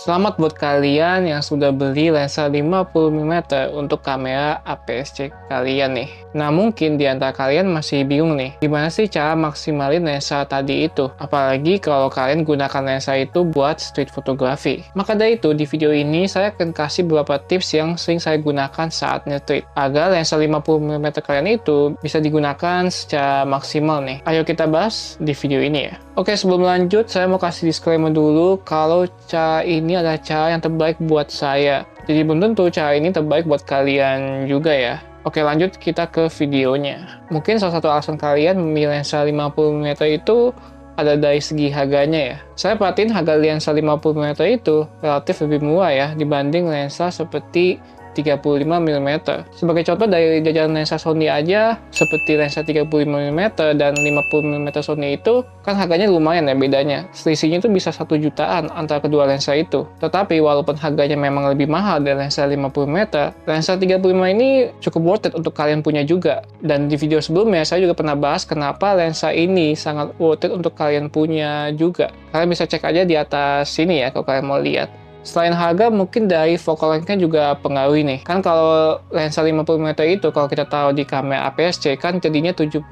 Selamat buat kalian yang sudah beli lensa 50 mm untuk kamera APS-C kalian nih. Nah, mungkin di antara kalian masih bingung nih, gimana sih cara maksimalin lensa tadi itu? Apalagi kalau kalian gunakan lensa itu buat street photography. Maka dari itu, di video ini saya akan kasih beberapa tips yang sering saya gunakan saat nge-street, agar lensa 50 mm kalian itu bisa digunakan secara maksimal nih. Ayo kita bahas di video ini ya. Oke, sebelum lanjut, saya mau kasih disclaimer dulu kalau cara ini adalah cara yang terbaik buat saya. Jadi belum tentu cara ini terbaik buat kalian juga ya. Oke, lanjut kita ke videonya. Mungkin salah satu alasan kalian memilih lensa 50 mm itu ada dari segi harganya ya. Saya perhatiin harga lensa 50 mm itu relatif lebih murah ya dibanding lensa seperti 35 mm. Sebagai contoh dari jajaran lensa Sony aja, seperti lensa 35 mm dan 50 mm Sony itu, kan harganya lumayan ya bedanya. Selisihnya itu bisa 1 jutaan antara kedua lensa itu. Tetapi walaupun harganya memang lebih mahal dari lensa 50 mm, lensa 35 ini cukup worth it untuk kalian punya juga. Dan di video sebelumnya saya juga pernah bahas kenapa lensa ini sangat worth it untuk kalian punya juga. Kalian bisa cek aja di atas sini ya kalau kalian mau lihat. Selain harga, mungkin dari focal length-nya juga pengaruh nih. Kan kalau lensa 50 mm itu, kalau kita taruh di kamera APS-C, kan jadinya 75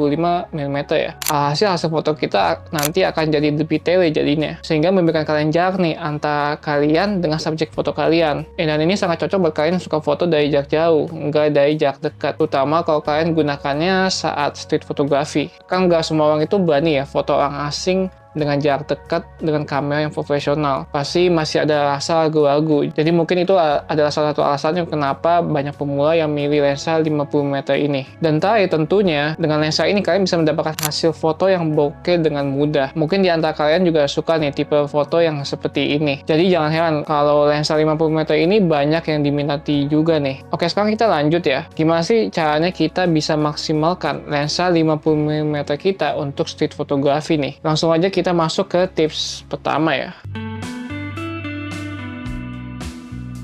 mm ya. Hasil foto kita nanti akan jadi lebih tele jadinya. Sehingga memberikan kalian jarak nih, antara kalian dengan subjek foto kalian. Dan ini sangat cocok buat kalian yang suka foto dari jarak jauh, enggak dari jarak dekat. Terutama kalau kalian gunakannya saat street photography. Kan nggak semua orang itu berani ya, foto orang asing dengan jarak dekat dengan kamera yang profesional. Pasti masih ada rasa ragu-ragu. Jadi mungkin itu adalah salah satu alasannya kenapa banyak pemula yang milih lensa 50 mm ini. Dan tentunya dengan lensa ini kalian bisa mendapatkan hasil foto yang bokeh dengan mudah. Mungkin di antara kalian juga suka nih tipe foto yang seperti ini. Jadi jangan heran kalau lensa 50 mm ini banyak yang diminati juga nih. Oke, sekarang kita lanjut ya. Gimana sih caranya kita bisa maksimalkan lensa 50 mm kita untuk street photography nih? Langsung aja kita masuk ke tips pertama ya.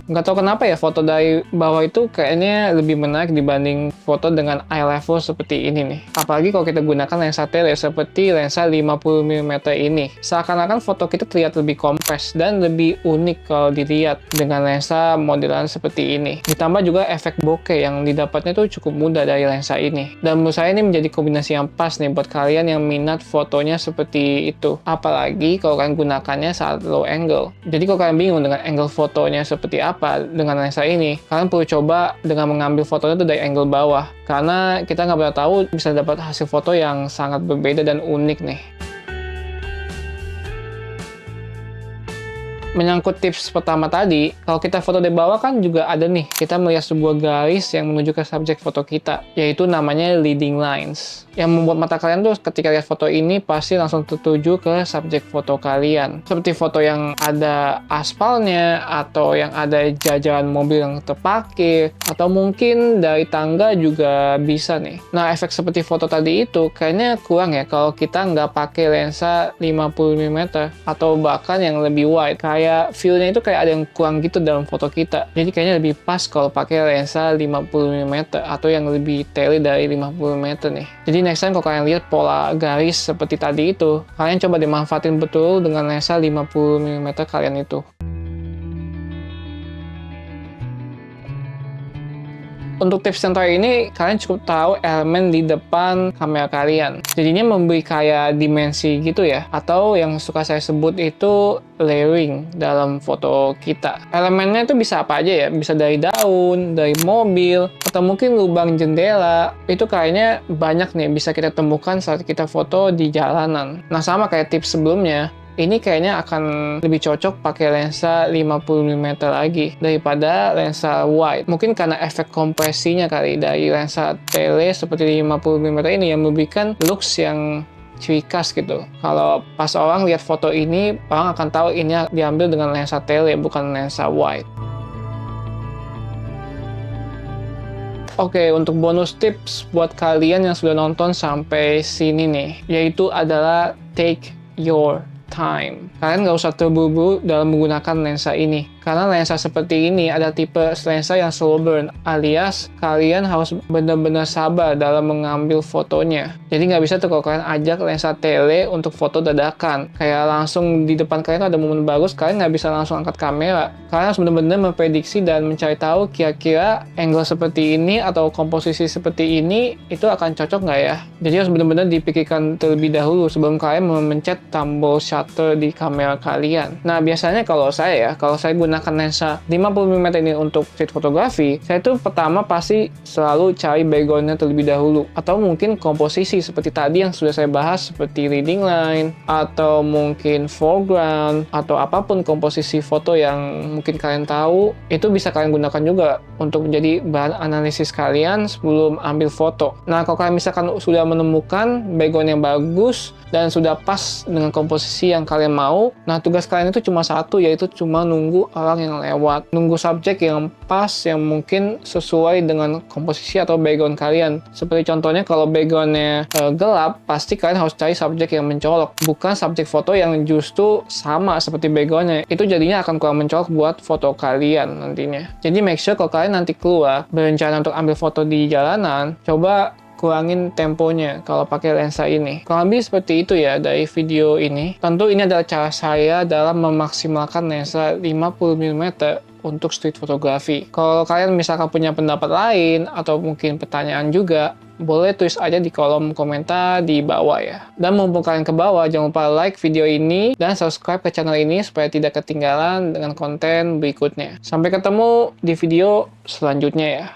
Nggak tahu kenapa ya foto dari bawah itu kayaknya lebih menarik dibanding foto dengan eye level seperti ini nih. Apalagi kalau kita gunakan lensa tele seperti lensa 50 mm ini. Seakan-akan foto kita terlihat lebih kompres dan lebih unik kalau dilihat dengan lensa modelan seperti ini. Ditambah juga efek bokeh yang didapatnya tuh cukup mudah dari lensa ini. Dan menurut saya ini menjadi kombinasi yang pas nih buat kalian yang minat fotonya seperti itu. Apalagi kalau kalian gunakannya saat low angle. Jadi kalau kalian bingung dengan angle fotonya seperti apa dengan lensa ini, kalian perlu coba dengan mengambil fotonya itu dari angle bawah, karena kita nggak pernah tahu bisa dapat hasil foto yang sangat berbeda dan unik nih. Menyangkut tips pertama tadi, kalau kita foto dari bawah kan juga ada nih, kita melihat sebuah garis yang menuju ke subjek foto kita, yaitu namanya leading lines. Yang membuat mata kalian tuh ketika lihat foto ini pasti langsung tertuju ke subjek foto kalian. Seperti foto yang ada aspalnya, atau yang ada jajaran mobil yang terparkir, atau mungkin dari tangga juga bisa nih. Nah, efek seperti foto tadi itu kayaknya kurang ya kalau kita nggak pakai lensa 50 mm atau bahkan yang lebih wide. Kayak feel-nya itu kayak ada yang kurang gitu dalam foto kita. Jadi kayaknya lebih pas kalau pakai lensa 50 mm atau yang lebih tele dari 50 mm nih. Jadi next time kalau kalian lihat pola garis seperti tadi itu, kalian coba dimanfaatin betul dengan lensa 50 mm kalian itu. Untuk tips yang terakhir ini, kalian cukup tahu elemen di depan kamera kalian. Jadinya memberi kayak dimensi gitu ya. Atau yang suka saya sebut itu layering dalam foto kita. Elemennya itu bisa apa aja ya. Bisa dari daun, dari mobil, atau mungkin lubang jendela. Itu kayaknya banyak nih bisa kita temukan saat kita foto di jalanan. Nah, sama kayak tips sebelumnya. Ini kayaknya akan lebih cocok pakai lensa 50 mm lagi daripada lensa wide. Mungkin karena efek kompresinya kali dari lensa tele seperti 50 mm ini yang memberikan looks yang ciri khas gitu. Kalau pas orang lihat foto ini, orang akan tahu ini diambil dengan lensa tele bukan lensa wide. Oke, untuk bonus tips buat kalian yang sudah nonton sampai sini nih, yaitu adalah take your time. Kalian nggak usah terburu-buru dalam menggunakan lensa ini. Karena lensa seperti ini ada tipe lensa yang slow burn, alias kalian harus benar-benar sabar dalam mengambil fotonya. Jadi nggak bisa tuh kalau kalian ajak lensa tele untuk foto dadakan. Kayak langsung di depan kalian tuh ada momen bagus, kalian nggak bisa langsung angkat kamera. Kalian harus benar-benar memprediksi dan mencari tahu kira-kira angle seperti ini atau komposisi seperti ini itu akan cocok nggak ya. Jadi harus benar-benar dipikirkan terlebih dahulu sebelum kalian memencet tombol shutter di kamera kalian. Nah, biasanya kalau saya gunakan lensa 50mm ini untuk street fotografi, saya tuh pertama pasti selalu cari backgroundnya terlebih dahulu. Atau mungkin komposisi seperti tadi yang sudah saya bahas, seperti leading line, atau mungkin foreground, atau apapun komposisi foto yang mungkin kalian tahu, itu bisa kalian gunakan juga untuk menjadi bahan analisis kalian sebelum ambil foto. Nah, kalau kalian misalkan sudah menemukan background yang bagus dan sudah pas dengan komposisi yang kalian mau, nah tugas kalian itu cuma satu, yaitu cuma nunggu orang yang lewat, nunggu subjek yang pas, yang mungkin sesuai dengan komposisi atau background kalian. Seperti contohnya kalau backgroundnya gelap, pasti kalian harus cari subjek yang mencolok, bukan subjek foto yang justru sama seperti backgroundnya. Itu jadinya akan kurang mencolok buat foto kalian nantinya. Jadi make sure kalau kalian nanti keluar berencana untuk ambil foto di jalanan, coba kurangin temponya kalau pakai lensa ini. Kurang lebih seperti itu ya dari video ini. Tentu ini adalah cara saya dalam memaksimalkan lensa 50mm untuk street fotografi. Kalau kalian misalkan punya pendapat lain atau mungkin pertanyaan juga, boleh tulis aja di kolom komentar di bawah ya. Dan mumpung kalian ke bawah, jangan lupa like video ini dan subscribe ke channel ini supaya tidak ketinggalan dengan konten berikutnya. Sampai ketemu di video selanjutnya ya.